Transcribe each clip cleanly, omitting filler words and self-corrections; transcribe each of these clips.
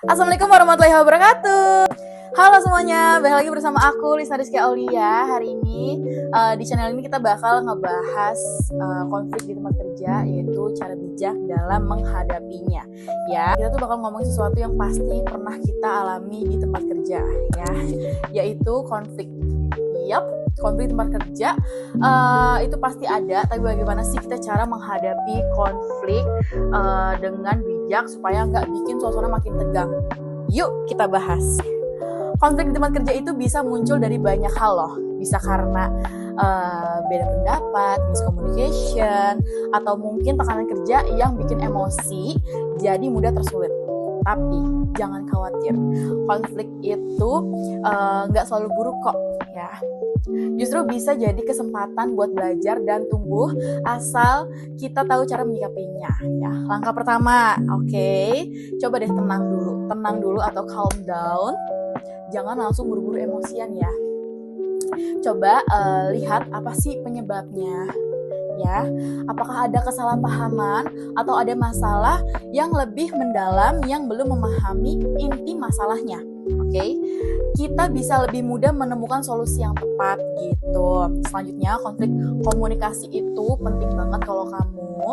Assalamualaikum warahmatullahi wabarakatuh. Halo semuanya, balik lagi bersama aku Lisa Rizky Aulia. Hari ini di channel ini kita bakal ngebahas konflik di tempat kerja, yaitu cara bijak dalam menghadapinya. Ya, kita tuh bakal ngomongin sesuatu yang pasti pernah kita alami di tempat kerja, ya, yaitu konflik. Yap, konflik di tempat kerja itu pasti ada. Tapi bagaimana sih kita cara menghadapi konflik dengan bijak supaya nggak bikin suasana makin tegang? Yuk kita bahas. Konflik di tempat kerja itu bisa muncul dari banyak hal loh. Bisa karena beda pendapat, miscommunication, atau mungkin tekanan kerja yang bikin emosi jadi mudah tersulut. Tapi jangan khawatir, konflik itu nggak selalu buruk kok ya. Justru bisa jadi kesempatan buat belajar dan tumbuh asal kita tahu cara menyikapinya ya. Langkah pertama, coba deh tenang dulu atau calm down. Jangan langsung buru-buru emosian ya. Coba lihat apa sih penyebabnya ya. Apakah ada kesalahpahaman atau ada masalah yang lebih mendalam yang belum memahami inti masalahnya. Kita bisa lebih mudah menemukan solusi yang tepat gitu. Selanjutnya, konflik komunikasi itu penting banget kalau kamu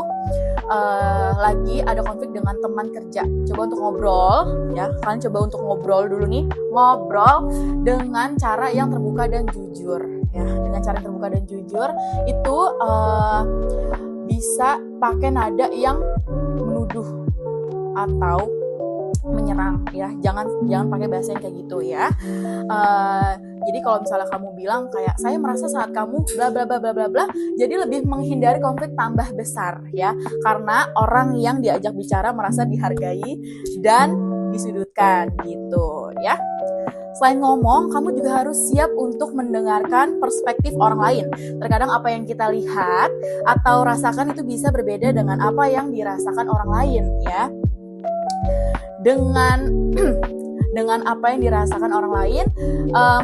lagi ada konflik dengan teman kerja. Coba untuk ngobrol ya, kalian coba untuk ngobrol dulu nih, ngobrol dengan cara yang terbuka dan jujur ya. Dengan cara yang terbuka dan jujur itu bisa pakai nada yang menuduh atau menyerang ya, jangan pakai bahasa yang kayak gitu ya. Jadi kalau misalnya kamu bilang kayak saya merasa saat kamu bla bla bla bla bla bla, jadi lebih menghindari konflik tambah besar ya, karena orang yang diajak bicara merasa dihargai dan disudutkan gitu ya. Selain ngomong, kamu juga harus siap untuk mendengarkan perspektif orang lain. Terkadang apa yang kita lihat atau rasakan itu bisa berbeda dengan apa yang dirasakan orang lain ya. Dengan apa yang dirasakan orang lain,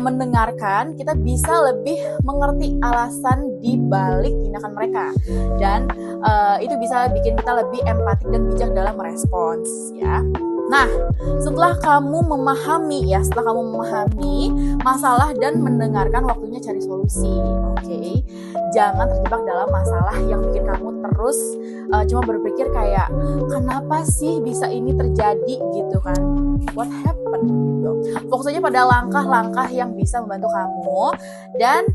mendengarkan, kita bisa lebih mengerti alasan di balik tindakan mereka, dan itu bisa bikin kita lebih empatik dan bijak dalam merespons ya. Nah, setelah kamu memahami masalah dan mendengarkan, waktunya cari solusi. Jangan terjebak dalam masalah yang bikin kamu terus cuma berpikir kayak kenapa sih bisa ini terjadi gitu kan, what happened gitu. Fokus aja pada langkah-langkah yang bisa membantu kamu dan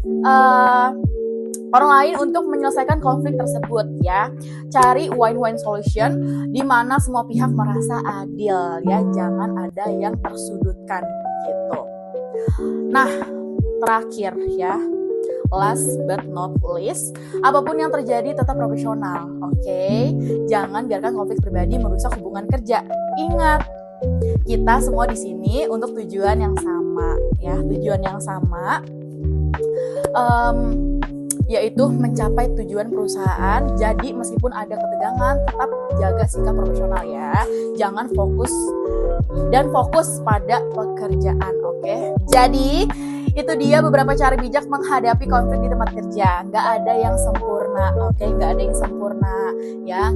orang lain untuk menyelesaikan konflik tersebut ya. Cari win-win solution di mana semua pihak merasa adil ya, jangan ada yang tersudutkan gitu. Nah, terakhir ya, last but not least, apapun yang terjadi tetap profesional, Jangan biarkan konflik pribadi merusak hubungan kerja. Ingat, kita semua di sini untuk tujuan yang sama ya, yaitu mencapai tujuan perusahaan. Jadi meskipun ada ketegangan, tetap jaga sikap profesional ya. Jangan fokus pada pekerjaan, Jadi itu dia beberapa cara bijak menghadapi konflik di tempat kerja. Nggak ada yang sempurna, Nggak ada yang sempurna ya.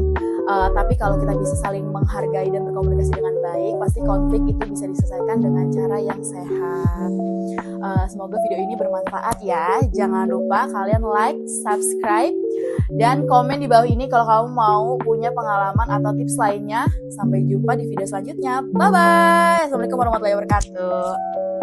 Tapi kalau kita bisa saling menghargai dan berkomunikasi dengan baik, pasti konflik itu bisa diselesaikan dengan cara yang sehat. Semoga video ini bermanfaat ya. Jangan lupa kalian like, subscribe, dan komen di bawah ini kalau kamu mau punya pengalaman atau tips lainnya. Sampai jumpa di video selanjutnya. Bye-bye. Assalamualaikum warahmatullahi wabarakatuh.